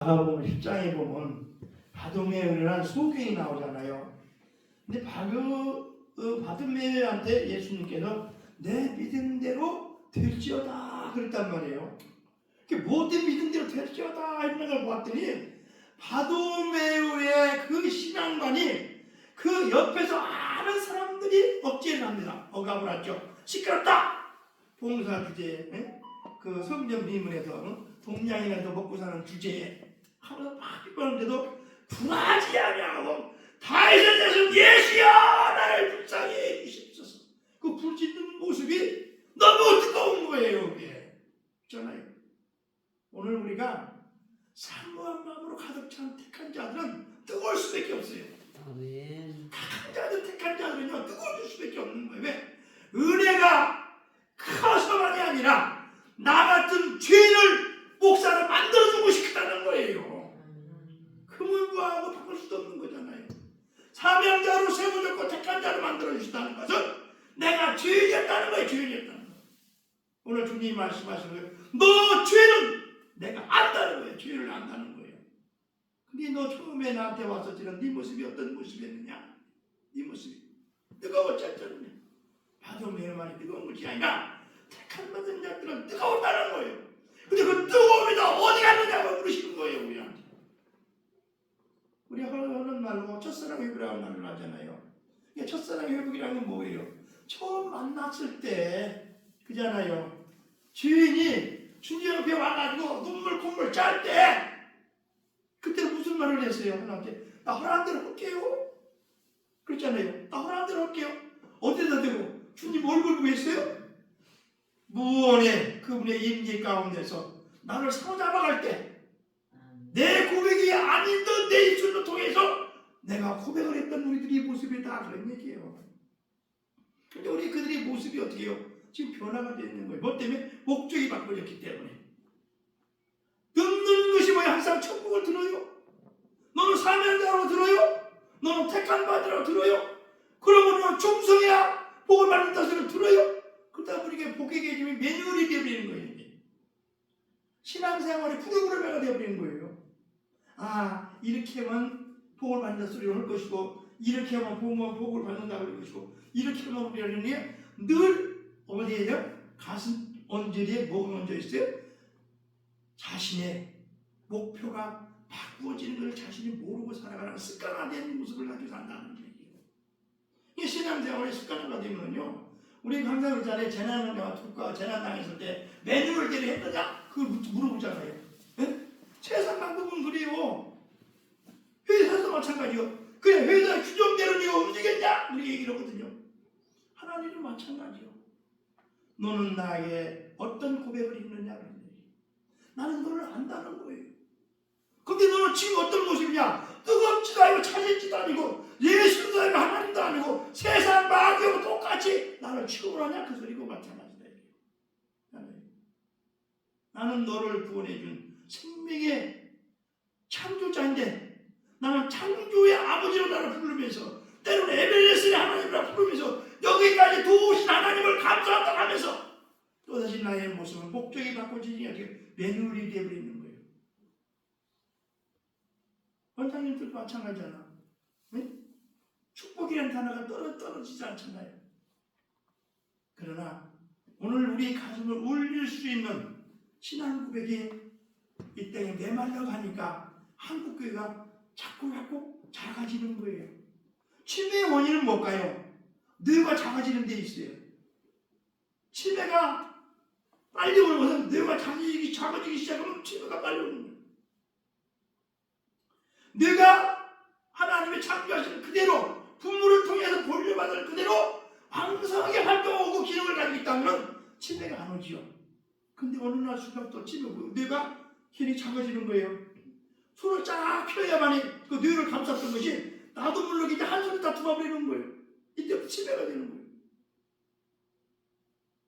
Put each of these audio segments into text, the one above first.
마가복음 10장에 보면 바두메의 은혜란 소경이 나오잖아요. 근데 바두메한테 예수님께서 내 믿음대로 될지어다 그랬단 말이에요. 못된 믿음대로 될지어다 이런 걸 보았더니 바두메의 그 신앙관이 그 옆에서 아는 사람들이 억제를 합니다. 억압을 하죠. 시끄럽다. 봉사 주제에 그 성전 비문에서 동양인에서 먹고 사는 주제에 하면서 막 기뻐하는데도 굴하지 아니하고 다윗의 자손 예수여 나를 불쌍히 해 주시옵소서. 그 불짖는 모습이 너무 뜨거운 거예요. 그게 있잖아요. 오늘 우리가 사모한 마음으로 가득 찬 택한 자들은 뜨거울 수밖에 없어요. 아멘. 택한 자들, 택한 자들은요 뜨거울 수밖에 없는 거예요. 왜? 은혜가 커서만이 아니라 나 같은 죄인을 목사로 만들어주고 싶다는 거예요. 금을 구하고 바꿀 수도 없는 거잖아요. 사명자로 세워졌고 택한 자로 만들어주시다는 것은 내가 죄인이었다는 거예요. 죄인이었다는 거예요. 오늘 주님이 말씀하시는 거예요. 너 죄는 내가 안다는 거예요. 죄를 안다는 거예요. 근데 너 처음에 나한테 와서 지금 네 모습이 어떤 모습이었느냐? 네 모습이 뜨거웠잖아요. 바두메의 말이 뜨거운 것이 아니라 택한 받은 자들은 뜨거웠다는 거예요. 근데 그 뜨거움이 다 어디 갔느냐고 물으시는 거예요. 우리한테. 우리 하는 말로 첫사랑 회복이라는 말을 하잖아요. 첫사랑 회복이라는 건 뭐예요? 처음 만났을 때 그잖아요. 주인이 주님 옆에 와가지고 눈물 콧물 짤 때 그때 무슨 말을 했어요? 하나님한테 나 허락한 대로 할게요. 그랬잖아요. 나 허락한 대로 할게요. 어디다 대고 주님 얼굴 구했어요? 무언의 그분의 임재 가운데서 나를 사로잡아갈 때 내 고백이 아닌 듯 내 입술로 통해서 내가 고백을 했던 우리들의 모습이 다 그런 얘기예요. 근데 우리 그들의 모습이 어떻게 해요? 지금 변화가 되어 있는 거예요. 뭐 때문에? 목적이 바꿔졌기 때문에. 듣는 것이 뭐야? 항상 천국을 들어요. 너는 사명자로 들어요. 너는 택한 바들로 들어요. 그러면 충성해야 복을 받는다 소리를 들어요. 그러다 보니까 복의 개념이 매뉴얼이 되어버리는 거예요. 신앙생활의 프로그램이 되어버리는 거예요. 아, 이렇게 하면 복을 받는다 소리를 할 것이고 이렇게 하면 복을 받는다고 할 것이고 이렇게 하면 우리는 늘 어디에요? 가슴 언저리에 뭐가 얹어 있어요? 자신의 목표가 바꾸어지는 걸 자신이 모르고 살아가는 습관화된 모습을 가지고 산다는 얘기예요. 이 신앙생활의 습관화되면요, 우리 항상 그러잖아요. 재난과 특과 재난 당했을 때 매뉴얼대로 했느냐? 그걸 물어보잖아요. 네? 세상 만큼은 그래요. 회사에서 마찬가지요. 그래, 회사 규정대로 네가 움직였냐? 우리 얘기를 하거든요. 하나님도 마찬가지요. 너는 나에게 어떤 고백을 했느냐? 나는 너를 안다는 거예요. 근데 너는 지금 어떤 모습이냐? 뜨겁지도 아니고 차질지도 아니고 예수도 아니고 하나님도 아니고 세상 마귀하고 똑같이 나를 취급을 하냐? 그 소리고 마찬가지다. 나는 너를 구원해준 생명의 창조자인데 나는 창조의 아버지로 나를 부르면서 때로는 에벨레스의 하나님이라 부르면서 여기까지 도우신 하나님을 감사한다 하면서 또다시 나의 모습은 목적이 바꿔지니 어떻게 매뉴얼이 되어버리는 거예요. 원장님들도 마찬가지잖아. 네? 축복이라는 단어가 떨어지지 않잖아요. 그러나 오늘 우리 가슴을 울릴 수 있는 신앙 고백이 이 땅에 메말라 가니까 한국교회가 자꾸 작아지는 거예요. 치매의 원인은 뭘까요? 뇌가 작아지는 데 있어요. 치매가 빨리 오는 것은 뇌가 작아지기 시작하면 치매가 빨리 오는 거예요. 뇌가 하나님의 창조하신 그대로 분물을 통해서 본래받을 그대로 왕성하게 활동하고 기능을 가지고 있다면 치매가 안 오지요. 근데 어느 날 순간부터 뇌가 괜히 작아지는 거예요. 손을 쫙 펴야만이 그 뇌를 감쌌던 것이 나도 모르게 이제 한 손에 다 들어버리는 거예요. 이때부터 치매가 되는 거예요.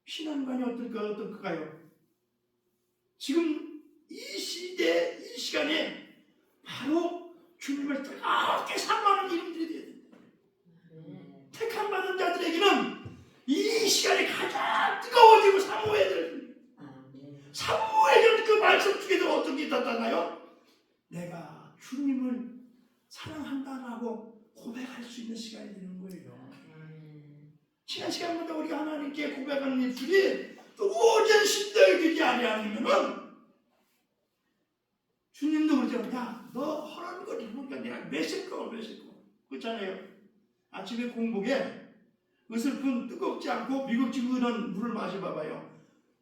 신앙관이 어떨까요? 지금 이 시대, 이 시간에 바로 주님을 뜨겁게 사모하는 이름들이 돼야 됩니다. 택한 받은 자들에게는 이 시간이 가장 뜨거워지고 사모해야 될 사모해야 될 그 말씀 중에서 어떤 게 있었잖아요? 내가 주님을 사랑한다라고 고백할 수 있는 시간이 되는 거예요. 지난 시간마다 우리가 하나님께 고백하는 입술이 오전 심장이 되지 아니하면은 주님도 그러잖아요. 야, 너 허란 거 입으니까 내가 매실거 그렇잖아요. 아침에 공복에 어설픈 뜨겁지 않고 미국지근한 물을 마셔봐봐요.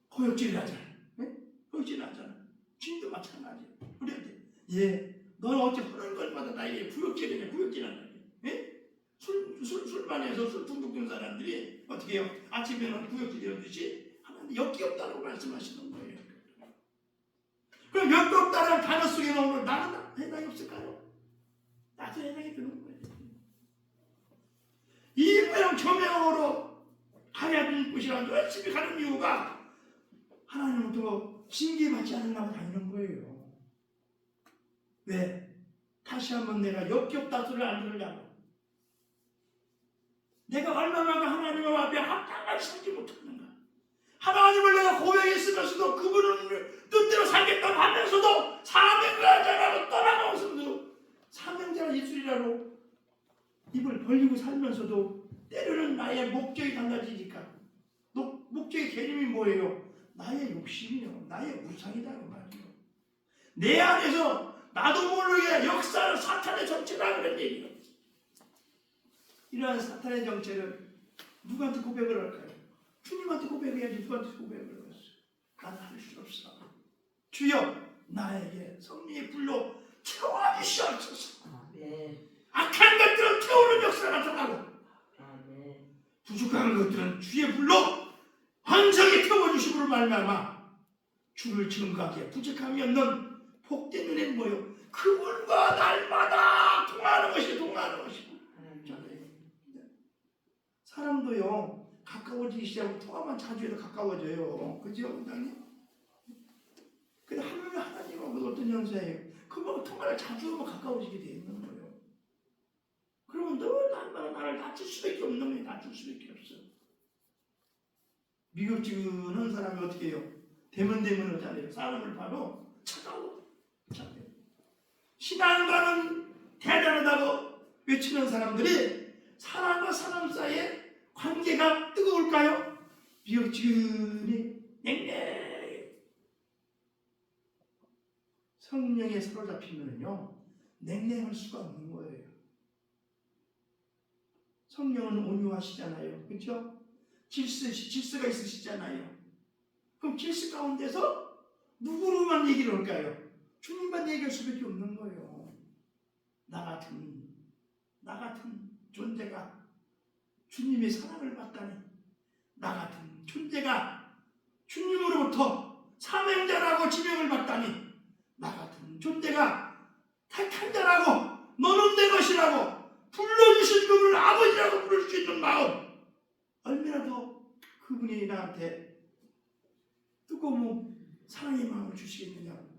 고역질이 나잖아요. 네? 고역질이 나잖아. 주님도 마찬가지예요. 우리한테 너는 어째 허란 것마다 나에게 구역질이냐 구역질하냐. 예? 술만 해서 술 중독된 사람들이 어떻게 해요? 아침에는 구역질이었듯이 하나님 역겹다고 말씀하시는 거예요. 그럼 역겹다는 단어 속에 나오는 나는 해당이 없을까요? 나도 해당이 되는 거예요. 이 모양 저명으로 가야될 곳이라 열심히 가는 이유가 하나님부터 징계받지 않으려고 다니는 거예요. 왜? 다시 한번 내가 역겹다 소리를 안 들으려고. 내가 얼마나 하나님 앞에 합당하게 살지 못하는가. 하나님을 내가 고백했으면서도 그분은 뜻대로 살겠다고 하면서도 사명자라고 떠나가면서도 사명자라 입술이라로 입을 벌리고 살면서도 때로는 나의 목적이 달라지니까 목적의 개념이 뭐예요? 나의 욕심이요. 나의 우상이다 그 말이에요. 내 안에서 나도 모르게 역사를 사탄의 정체다 그런 얘기예요. 이러한 사탄의 정체를 누구한테 고백을 할까요? 주님한테 고백해야지 누구한테 고백을 하겠어요? 난 할 수 없어. 주여 나에게 성령의 불로 태워주시옵소서. 악한 것들은 태우는 역사가 나타나고 부족한 것들은 주의 불로 환상에 태워주심으로 말미암아 주를 증거하기에 부족함이 없는 복된 눈에 모여 그분과 날마다 통하는 것이고 사람도요 가까워지기 시작하고 통화만 자주 해도 가까워져요. 그죠 원장님? 근데 하나님하고 어떤 현상이에요? 그분하고 통화를 자주 하면 가까워지게 돼 있는 거예요. 그러면 늘 날마다 나를 낮출 수밖에 없는 거예요. 낮출 수밖에 없어. 미국지근한 사람이 어떻게 해요? 대면을 잘해요. 사람을 봐도 차가워. 신앙과는 대단하다고 외치는 사람들이 사람과 사람 사이에 관계가 뜨거울까요? 미역지근히 냉랭해요. 성령에 사로잡히면요 냉랭할 수가 없는 거예요. 성령은 온유하시잖아요. 그렇죠? 질서가 있으시잖아요. 그럼 질서 가운데서 누구로만 얘기를 할까요? 주님만 얘기할 수밖에 없는 거예요. 나 같은 존재가 주님의 사랑을 받다니, 나 같은 존재가 주님으로부터 사명자라고 지명을 받다니, 나 같은 존재가 택한 자라고 너는 내 것이라고 불러주신 그분을 아버지라고 부를 수 있는 마음, 얼마나 더 그분이 나한테 뜨거운 사랑의 마음을 주시겠느냐고요.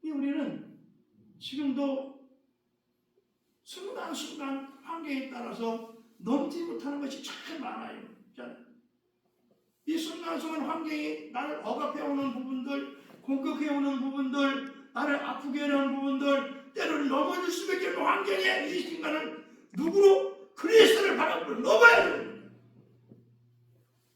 우리는 지금도 순간순간 환경에 따라서 넘지 못하는 것이 참 많아요. 이 순간순간 환경이 나를 억압해오는 부분들, 공격해오는 부분들, 나를 아프게 하는 부분들, 때로는 넘어질 수밖에 없는 환경에 이 순간을 누구로? 그리스도를 바라보고 넘어야 되는 거예요.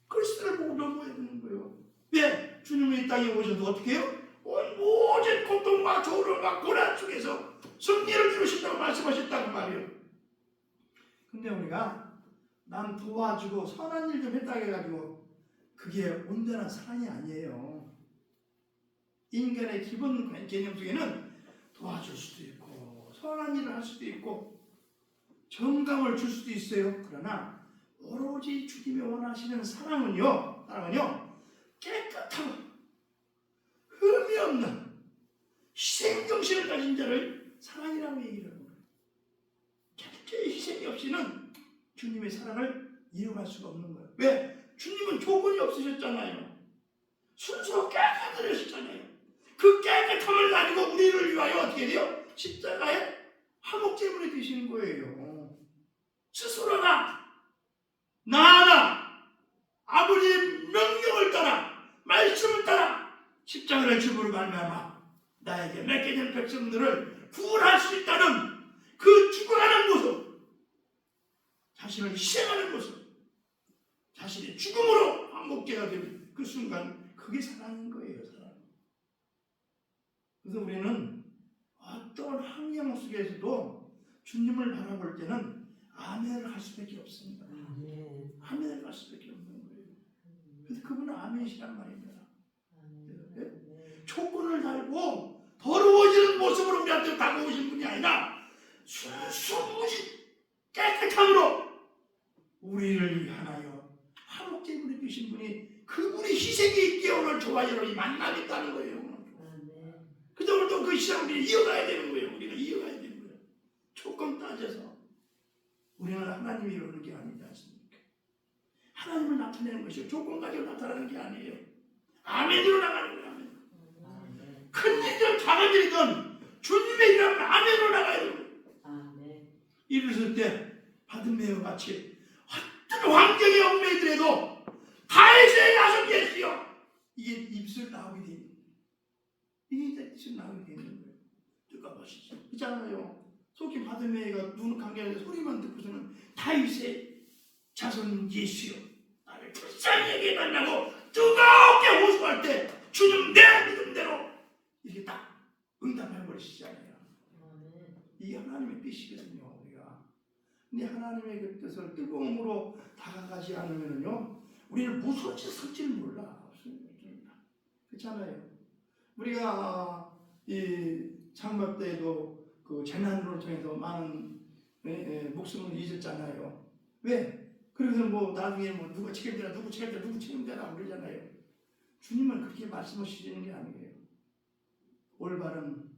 그리스도를 보고 넘어야 되는 거예요. 왜? 주님이 이 땅에 오셔도 어떻게 해요? 모든 고통과 조롱과 고난 속에서 승리를 주신다고 말씀하셨다고 말이에요. 근데 우리가 남 도와주고 선한 일 좀 했다고 해가지고 그게 온전한 사랑이 아니에요. 인간의 기본 개념 속에는 도와줄 수도 있고 선한 일을 할 수도 있고 정감을 줄 수도 있어요. 그러나 오로지 주님이 원하시는 사랑은요 깨끗하고 흠이 없는 희생정신을 가진 자를 사랑이라고 얘기를 하는 거예요. 절대의 희생이 없이는 주님의 사랑을 이어갈 수가 없는 거예요. 왜? 주님은 조건이 없으셨잖아요. 순수하고 깨끗하셨잖아요. 그 깨끗함을 가지고 우리를 위하여 어떻게 돼요? 십자가에 화목제물이 되시는 거예요. 스스로가 나아가 아버지의 명령을 따라 말씀을 따라 십자가를 주부로 말미암아 나에게 맺게 된 백성들을 구원할 수 있다는 그 죽어가는 모습, 자신을 희생하는 모습, 자신의 죽음으로 한목제가 된 그 순간, 그게 사랑인 거예요. 사랑. 그래서 우리는 어떤 환경 속에서도 주님을 바라볼 때는 아멘을 할 수밖에 없습니다. 아멘을 할 수밖에 없는 거예요. 그래서 그분은 아멘이시란 말입니다. 네? 조건을 달고 더러워지는 모습으로 우리한테 다가오신 분이 아니라 순수무지 깨끗함으로 우리를 위하여 화목제물에 주신 분이, 그분의 희생이 있기에 오늘 저와 여러분이 만남이 있다는 거예요. 그래서 오늘도 그 시간을 우리가 이어가야 되는 거예요. 우리가 이어가야 되는 거예요. 조건 따져서. 우리는 하나님이 이루는 게 아니지 않습니까? 하나님을 나타내는 것이요, 조건 가지고 나타나는 게 아니에요. 아멘으로 나가는 거예요. 아멘. 큰 일이든 작은 일이든 주님의 일하면 아멘으로 나가야 돼요. 이랬을 때 바드메와 같이 어떤 환경에 얽매이더라도 다윗의 야속이었어요. 이게 입술 나오게 되는 거예요. 이게 입술 나오게 되는 거예요. 누가 보시죠? 있잖아요. 속히 바드메가 눈 감겨서 소리만 듣고서는 다윗의 자손 예수여, 나를 불쌍히 여기게 만나고 뜨겁게 호소할 때 주님 내 믿음대로 이렇게 딱 응답해 버리시잖아요. 이게 하나님의 뜻이거든요. 우리가 근데 하나님의 그 뜻을 뜨거움으로 다가가지 않으면요, 우리는 무슨 짓 쓸지를 몰라. 없습니다. 그렇잖아요. 우리가 이 장막 때에도 그 재난으로 통해서 많은 목숨을 잊었잖아요. 왜? 그래서 뭐 나중에 뭐 누가 책임져라, 누구 책임져라, 누구 책임져라 그러잖아요. 주님은 그렇게 말씀하시는 게 아니에요. 올바른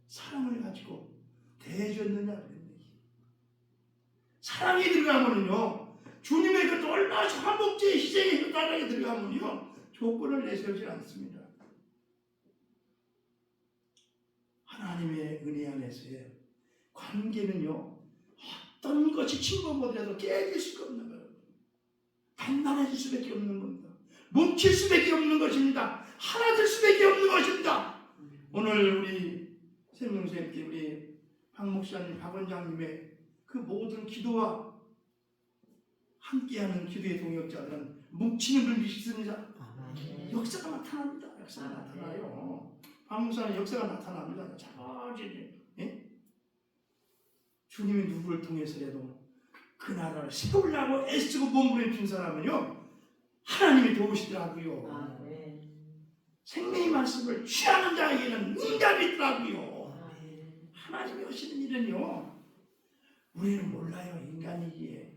사랑을 가지고 대해줬느냐 그랬는데, 사랑이 들어가면요, 주님의 그 놀라운 화목제의 희생의 그 사랑이 들어가면요, 조건을 내세우지 않습니다. 하나님의 은혜 안에서의 관계는요, 어떤 것이 침범보다도 깨질 수가 없는 거예요. 단단해질 수밖에 없는 겁니다. 뭉칠 수밖에 없는 것입니다. 하나 될 수밖에 없는 것입니다. 오늘 우리 생명샘께 우리 박 목사님, 박 원장님의 그 모든 기도와 함께하는 기도의 동역자들은 뭉치는 걸 믿습니다. 역사가 나타납니다. 역사가 나타나요. 박 목사님 역사가 나타납니다. 자주 주님이 누구를 통해서라도 그 나라를 세우려고 애쓰고 몸부림친 사람은요, 하나님이 도우시더라고요. 생명의 말씀을 취하는 자에게는 응답이 있더라고요. 하나님이 하시는 일은요, 우리는 몰라요. 인간이기에.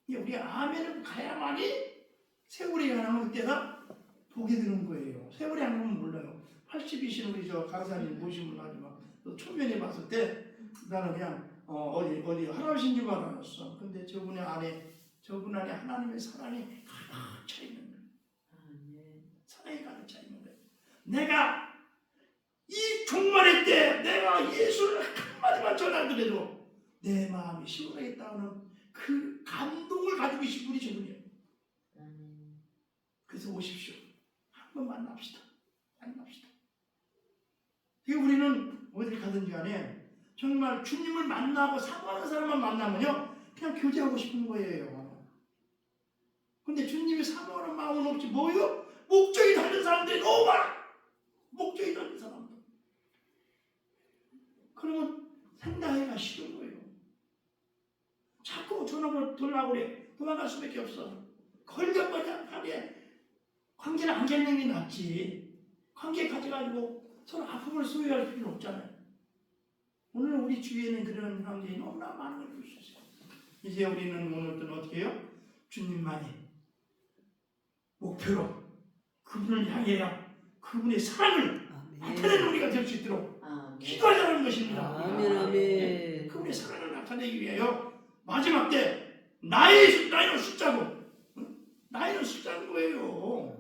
우리가 아멘을 가야만이 세월이 가는 그때가 복이 드는 거예요. 세월이 안 가면 몰라요. 80이신 우리 저 강사님 모시면 하지만 초면에 봤을 때 나는 그냥 어디 할아버지인 줄 알았어. 근데 저분 안에 하나님의 사랑이 가득 차 있는 거예요. 사랑이 가득 차 있는 거예요. 내가 이 종말의 때 내가 예수를 한마디만 전하더라도 내 마음이 시원하겠다는 그 감동을 가지고 계신 분이 저분이에요. 그래서 오십시오. 한번 만납시다. 우리는 어딜 가든지 간에 정말 주님을 만나고 사모하는 사람만 만나면요, 그냥 교제하고 싶은 거예요. 근데 주님이 사모하는 마음은 없지. 뭐요? 목적이 다른 사람들이 너무 많아. 목적이 다른 사람들. 그러면 생각하기가 싫은 거예요. 자꾸 전화번호 돌라고 그래. 도망갈 수밖에 없어. 걸려버려. 관계를 안 갖는 게 낫지. 관계 가져가지고 서로 아픔을 소유할 필요는 없잖아요. 오늘 우리 주위에는 그런 관계가 너무나 많은 걸 볼 수 있어요. 이제 우리는 오늘도 어떻게 해요? 주님만이 목표로 그분을 향해야 그분의 사랑을 나타내는 우리가 될 수 있도록 기도하자는 것입니다. 아멘. 그분의 사랑을 나타내기 위하여 마지막 때 나이는 숫자고, 나이는 숫자인 거예요.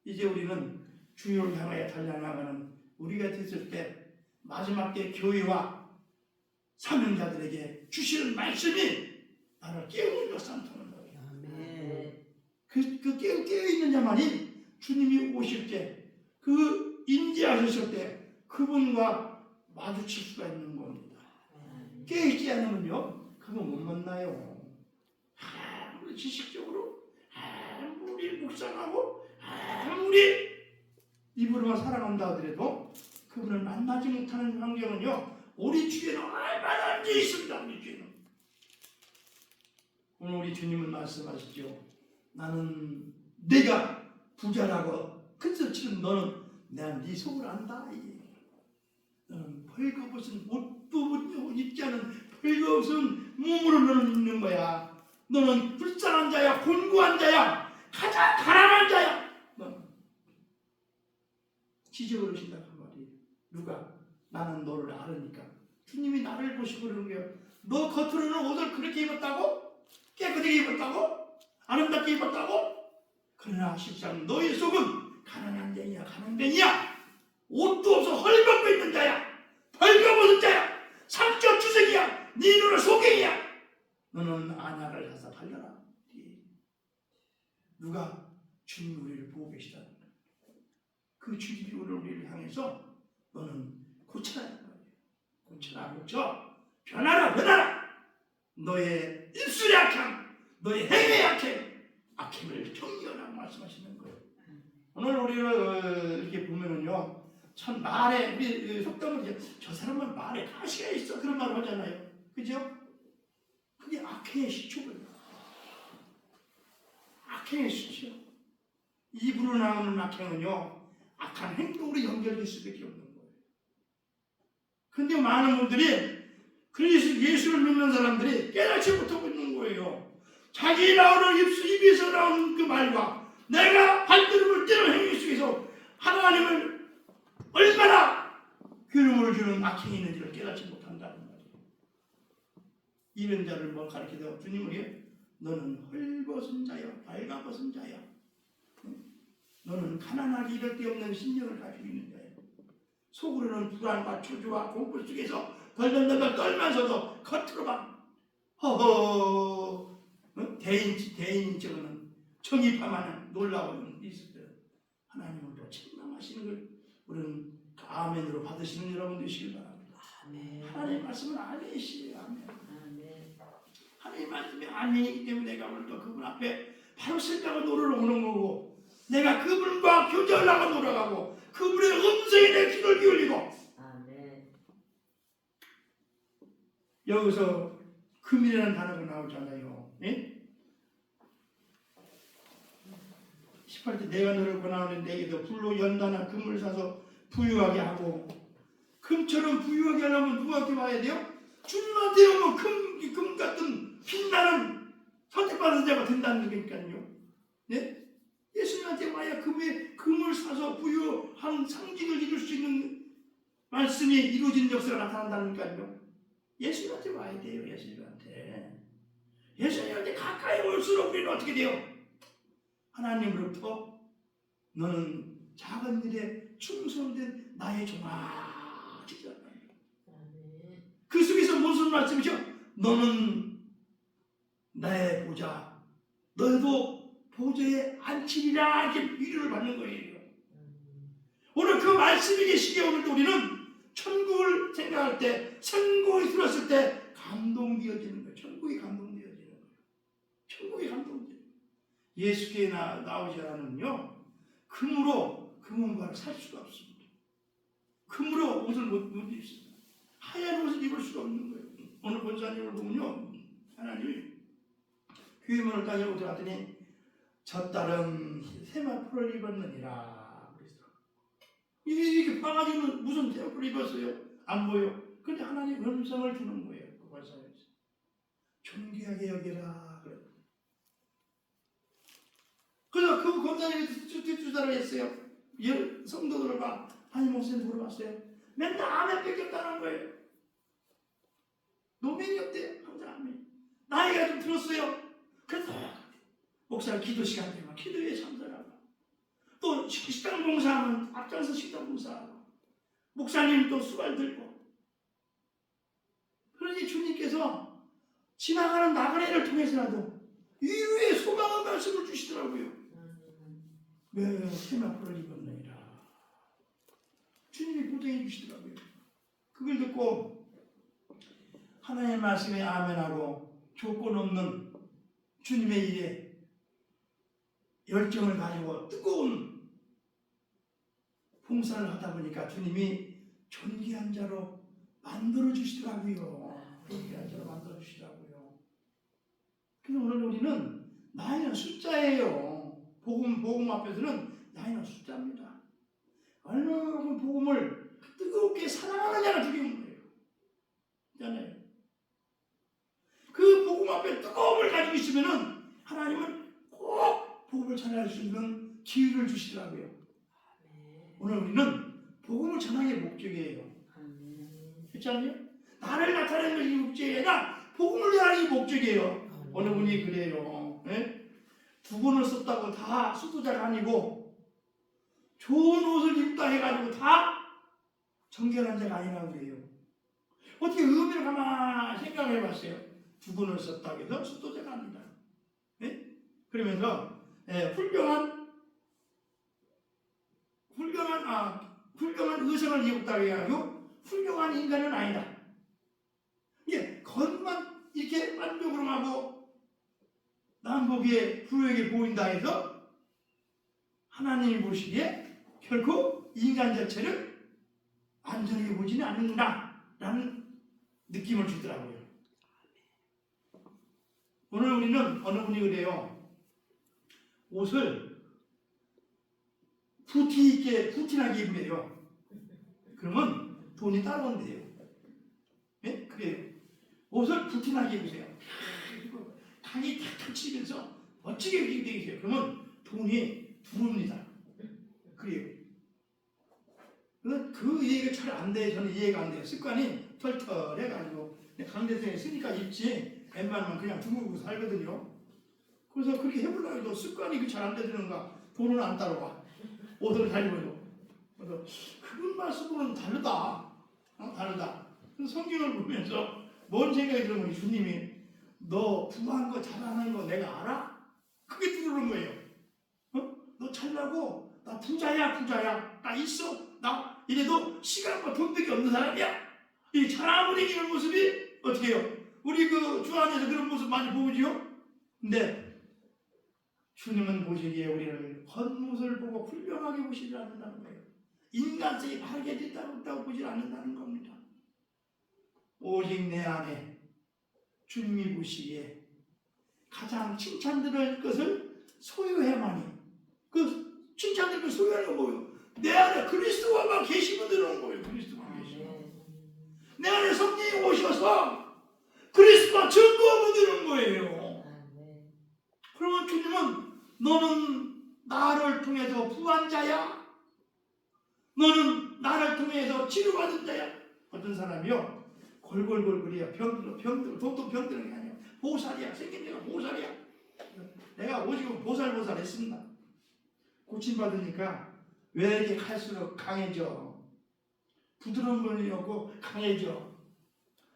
이제 우리는 주님을 향하여 달려나가는 우리가 됐을 때 마지막 때 교회와 사명자들에게 주시는 말씀이 나를 깨우는 역사를 통하는 거예요. 그 깨어있는 자만이 주님이 오실 때, 그 인지하셨을 때, 그 그분과 마주칠 수가 있는 겁니다. 깨있지 않으면요 그분 못 만나요. 아무리 지식적으로 아무리 묵상하고 아무리 입으로만 살아간다 하더라도 그분을 만나지 못하는 환경은요 우리 주에는 얼마나 앉아 있습니다. 우리 주에는. 오늘 우리 주님은 말씀하시죠. 나는 네가 부자라고 큰소치는 너는 내가 네 속을 안다. 너는 벌거벗은 옷도 입지 않은 벌거벗은 몸으로 너는 있는 거야. 너는 불쌍한 자야, 곤고한 자야, 가장 가난한 자야. 너는 지적으로신다 그 말이에요. 누가? 나는 너를 알으니까. 주님이 나를 보시고 그러는 거예요. 너 겉으로는 옷을 그렇게 입었다고? 깨끗하게 입었다고? 아름답게 입었다고? 그러나 실상 너의 속은 가난한 자냐, 가난뱅이야. 옷도 없어 헐벗고 있는 자야. 벌거벗은 자야. 상처 주색이야. 네 눈은 소경이야. 너는 안약을 사서 팔려라. 누가? 주님 우리를 보고 계시다는 거예요. 그 주님이 우리를 향해서 너는 고쳐라는 거예요. 고쳐라, 고쳐. 변하라, 변하라. 너의 입술의 악함, 너의 행위의 악함을 정리하라고 말씀하시는 거예요. 오늘 우리를 이렇게 보면은요, 참 말에 우리 속담을 저 사람은 말에 가시가 있어 그런 말을 하잖아요. 그죠? 그게 악행의 시초거든요. 악행의 시초. 입으로 나오는 악행은요, 악한 행동으로 연결될 수밖에 없는 거예요. 근데 많은 분들이 그리스 예수를 믿는 사람들이 깨닫지 못하고 있는 거예요. 자기 나오는 입에서 나오는 그 말과 내가 발걸음을 떼는 행위 속에서 하나님을 얼마나 괴로움을 주는 악행이 있는지를 깨닫지 못한다는 말이에요. 이런 자를 뭐 가르치다가 주님은 너는 헐벗은 자야, 발가벗은 자야. 너는 가난하기 이럴 데 없는 심령을 가지고 있는 자야. 속으로는 불안과 초조와 공포 속에서 덜덜덜 떨면서도 겉으로만 허허 대인인 척은 정의파만한 놀라운 이스들 하나님을 또 책망하시는 걸 우리는 아멘으로 받으시는 여러분 되시길 바랍니다. 아멘. 하나님 말씀은 아멘이시에요. 아멘. 아멘. 하나님 말씀이 아멘이기 때문에 내가 오늘 또 그분 앞에 바로 생각을 노래로 오는 거고 내가 그분과 교제하려고 노력하고 그분의 음성에 내 귀를 기울이고 아멘. 여기서 금이라는 단어가 나오잖아요. 예? 18절 내가 너를 권하는 내게도 불로 연단한 금을 사서 부유하게 하고 금처럼 부유하게 하려면 누구한테 와야 돼요? 주님한테 오면 금 같은 빛나는 선택받은 자가 된다는 거니까요. 네? 예수님한테 와야 금을 사서 부유한 상징을 이룰 수 있는 말씀이 이루어진 역사가 나타난다니까요. 예수님한테 와야 돼요. 예수님한테 가까이 올수록 우리는 어떻게 돼요? 하나님으로부터 너는 작은 일에 충성된 나의 종아. 그 속에서 무슨 말씀이죠? 너는 나의 보좌, 너도 보좌에 앉히리라 이렇게 위로를 받는 거예요. 오늘 그 말씀이 계시기에 오늘도 우리는 천국을 생각할 때, 천국이 들었을 때 감동되어지는 거예요. 천국이 감동되어지는 거예요. 천국이 감동되어지는 거예요. 예수께 나오지 않으면요, 금으로 금은과를 살 수가 없습니다. 금으로 옷을 못 입습니다. 하얀 옷을 입을 수가 없는 거예요. 오늘 권사님을 보면요, 하나님이 교회 문을 따지고 들어갔더니 저 딸은 세마포를 입었느니라 그랬어요. 이게 봐가지고 무슨 세마포를 입었어요? 안 보여. 근데 하나님 음성을 주는 거예요. 그 권사님에서 존귀하게 여기라 그래요. 그래서 그 권사님이 투자를 했어요. 성도들을 막 아니 목사님 물어봤어요. 맨날 아멘 뺏겼다는 거예요. 노면이 없대요. 항상 아멘. 나이가 좀 들었어요. 그래서 목사님 기도 시간 되면 기도에 참석하고 또 식당 봉사하면 앞장서 식당 봉사하고 목사님 또 수발 들고 그러니 주님께서 지나가는 나그네를 통해서라도 이후에 소망의 말씀을 주시더라고요. 왜 세마포를 입었느니라. 주님이 보장해 주시더라고요. 그걸 듣고 하나님의 말씀에 아멘하고 조건 없는 주님의 일에 열정을 가지고 뜨거운 봉사를 하다 보니까 주님이 존귀한 자로 만들어 주시더라고요. 존귀한 자로 만들어 주시더라고요. 그래서 오늘 우리는 나이는 숫자예요. 복음 앞에서는 나이는 숫자입니다. 얼마나 복음을 뜨겁게 사랑하느냐가 중요한 거예요. 있잖아요. 그 복음 앞에 뜨거움을 가지고 있으면은 하나님은 꼭 복음을 전할 수 있는 기회를 주시더라고요. 오늘 우리는 복음을 전하는 게 목적이에요. 그렇지 않나요? 나를 나타내는 것이 목적이 아니라 복음을 전하는 게 목적이에요. 어느 분이 그래요. 네? 두 번을 썼다고 다 수도자가 아니고 좋은 옷을 입다 해가지고 다 정결한 자가 아니라고 그래요. 어떻게 의미를 가만히 생각해 봤어요? 두 번을 썼다고 해서 수도자가 아니다. 네? 그러면서 훌륭한 의성을 입었다고 해가지고 훌륭한 인간은 아니다. 이게 겉만 이렇게 만족으로 하고 남 보기에 부유하게 보인다 해서 하나님이 보시기에 결코 인간 자체를 안전하게 보지는 않는구나 라는 느낌을 주더라고요. 오늘 우리는 어느 분이 그래요. 옷을 부티나게 입으래요. 그러면 돈이 따라온대요. 네? 그래요. 옷을 부티나게 입으세요. 강이 탁탁 치면서 멋지게 입게 되세요. 그러면 돈이 들어옵니다. 그래요. 그 이해가 잘 안 돼요. 저는 이해가 안 돼요. 습관이 털털해가지고 강대생에 쓰니까 입지 웬만하면 그냥 두고 살거든요. 그래서 그렇게 해보려고 해도 습관이 잘 안 되는가. 돈은 안 따라와. 옷을 잘 입어요. 그래서 그분 말씀으로는 다르다. 다르다. 그래서 성경을 보면서 뭔 생각이 들면 주님이 너 부한 거 잘하는 거 내가 알아? 그게 들어오는 거예요. 너 잘나고 나 부자야. 나 있어. 나 이래도 시간과 돈밖에 없는 사람이야. 이 자랑을 이기는 모습이 어떻게 해요? 우리 그 주 안에서 그런 모습 많이 보지요? 근데 주님은 보시기에 우리를 겉모습을 보고 훌륭하게 보시지 않는다는 거예요. 인간성이 바르게 됐다고 보지 않는다는 겁니다. 오직 내 안에 주님이 보시기에 가장 칭찬들을 것을 소유해야만이 그 칭찬들을 것을 소유하는 건 뭐예요? 내 안에 그리스도가 계시면 되는 거예요. 그리스도가 계시면 내 안에 성령이 오셔서 그리스도가 증거하면 되는 거예요. 그러면 주님은 너는 나를 통해서 부한 자야? 너는 나를 통해서 치료받은 자야? 어떤 사람이요 골골골골이야. 병들어 돈도 병드는 게 아니야. 보살이야. 생긴 데가 보살이야. 내가 오직은 보살 했습니다. 고침받으니까 왜 이렇게 갈수록 강해져? 부드러운 분이 없고 강해져.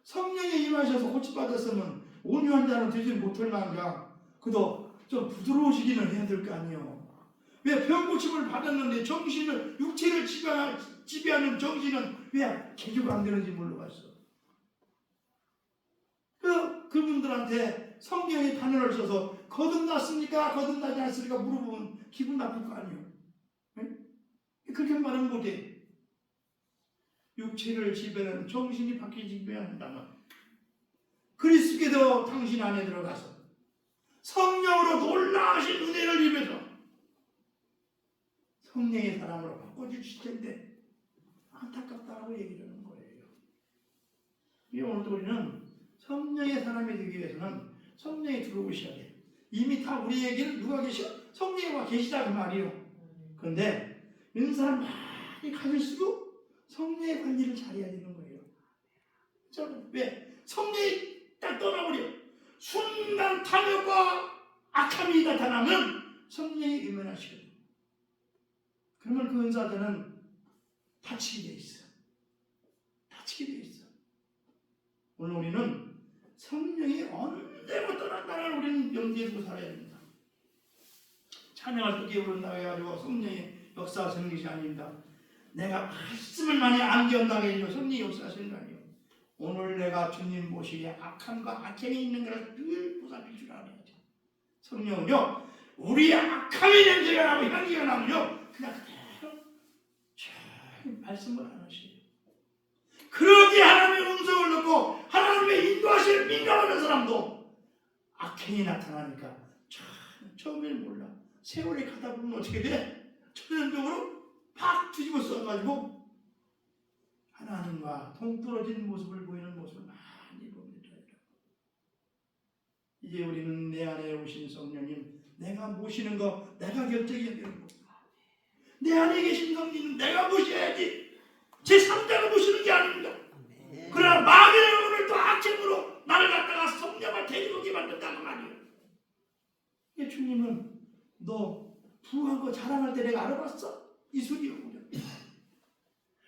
성령이 임하셔서 고침받았으면 온유한 자는 되지 못할 만가 그도 좀 부드러우시기는 해야 될 거 아니에요. 왜 병고침을 받았는데 정신을 육체를 지배하는 정신은 왜 개조가 안 되는지 몰라봤어. 그분들한테 성경이 단어를 써서 거듭났습니까? 거듭나지 않습니까? 물어보면 기분 나쁠 거 아니에요. 네? 그렇게 말하면 못해. 육체를 지배하는 정신이 바뀌지 않는다면 그리스도께서 당신 안에 들어가서 성령으로 놀라우신 은혜를 입어서 성령의 사람으로 바꿔주실 텐데 안타깝다고 얘기를 하는 거예요. 오늘도 우리는 성령의 사람이 되기 위해서는 성령이 들어오셔야 돼요. 이미 다 우리에게는 누가 계셔? 성령이 와 계시다 그 말이에요. 그런데 은사를 많이 가질수록 성령의 관리를 잘해야 되는 거예요. 왜? 성령이 딱 떠나버려. 순간 탐욕과 악함이 나타나면 성령이 임원하시거든요. 그러면 그 은사자는 다치게 돼 있어. 오늘 우리는 성령이 언제부터 떠난다는 우리는 염두에 두고 살아야 됩니다. 찬양할 때 부른다고 해가지고 성령의 역사하시는 것이 아닙니다. 내가 말씀을 많이 암기한다고 해서 성령이 역사하시는 거 아니에요. 오늘 내가 주님 모시기에 악함과 악행이 있는 것을 늘 보살필 줄 알아야죠. 성령은요, 우리의 악함의 냄새가 나고 향기가 나면요, 그냥 그대로 잘 말씀을 안 하셔요. 그렇게 하나님의 음성을 듣고 하나님의 인도하시는 민감한 사람도 악행이 나타나니까 처음에는 몰라. 세월이 가다 보면 어떻게 돼? 천연적으로 팍 뒤집어 써가지고 하나님과 동떨어진 모습을 보이는 모습을 많이 봅니다. 이제 우리는 내 안에 오신 성령님, 내가 모시는 거 내가 결정해야 되는 거. 내 안에 계신 성령님 내가 모셔야지. 제 3자가 모시는 게 아닙니다. 그러나 마귀의 영혼을 또 악행으로 나를 갖다가 성령을 대적하게 만든다는 말이에요. 주님은 너 부한 거 자랑할 때 내가 알아봤어? 이 소리요.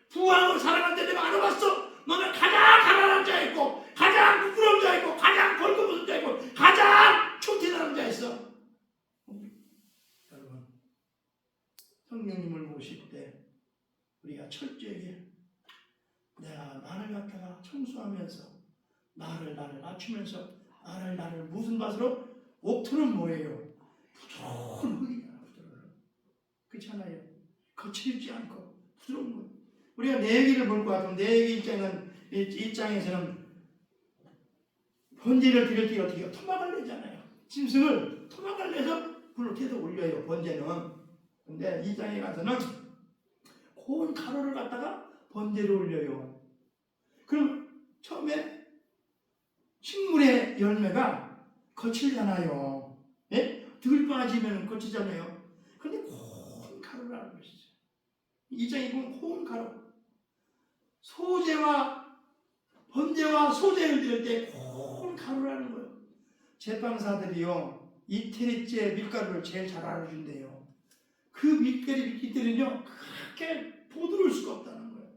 부한 거 자랑할 때 내가 알아봤어? 너는 가장 가난한 자였고, 가장 부끄러운 자였고, 가장 벌거벗은 자였고, 가장 총태하는 자였어. 여러분, 성령님을 모실 때 우리가 철저하게 내가 나를 갖다가 청소하면서 나를 낮추면서 나를 무슨 맛으로 옥토는 뭐예요? 부드러운 흙이잖아. 그렇잖아요. 거칠지 않고 부드러운 거. 우리가 내기를 볼 것 같으면 내기 입장에서는 번제를 드릴 때 어떻게 해요? 토막을 내잖아요. 짐승을 토막을 내서 불을 계속 올려요. 번제는. 근데 이 장에 가서는 고운 가루를 갖다가 번제를 올려요. 그럼 처음에 식물의 열매가 거칠잖아요. 예? 덜 빠지면 거치잖아요. 근데 고운 가루를 하는 것이죠. 이 장에 보면 고운 가루. 소재와 번제와 소재를 드릴 때 고운 가루라는 거예요. 제빵사들이요, 이태리째 밀가루를 제일 잘 알아준대요. 그 밀가루는요, 그렇게 부드러울 수가 없다는 거예요.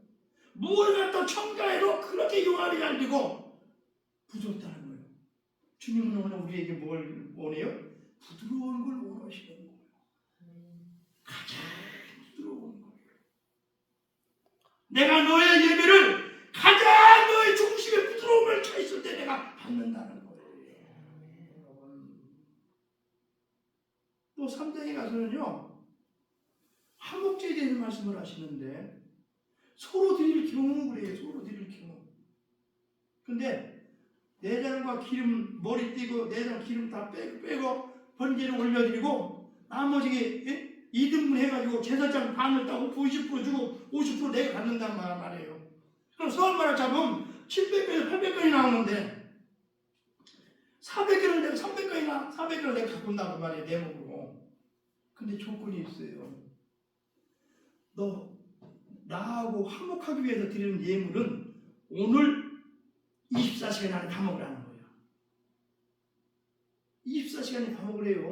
뭘 갖다 첨가해도 그렇게 용암이 갈리고 부드럽다는 거예요. 주님은 오늘 우리에게 뭘 원해요? 부드러운 걸 원하시는 거예요. 가장 부드러운 거예요. 내가 너의 예배를 가장 너의 중심에 부드러움을 차 있을 때 내가 받는다는 거예요. 또 3장에 가서는요, 화목제에 대해서 말씀을 하시는데 소로 드릴 경우 그래요. 소로 드릴 경우. 근데 내장과 기름, 머리 띄고 내장 기름 다 빼고 번제를 올려드리고 나머지 2등분 해가지고 제사장 반을 따고 90% 주고 50% 내가 갖는단 말이에요. 그럼 서울말을 잡으면 700건에서 800건이 나오는데 400건을 내가 400건을 내가 갖고 온다고 말이에요. 내 몸으로. 근데 조건이 있어요. 너 나하고 화목하기 위해서 드리는 예물은 오늘 24시간 안에 다 먹으라는 거예요. 24시간에 다 먹으래요.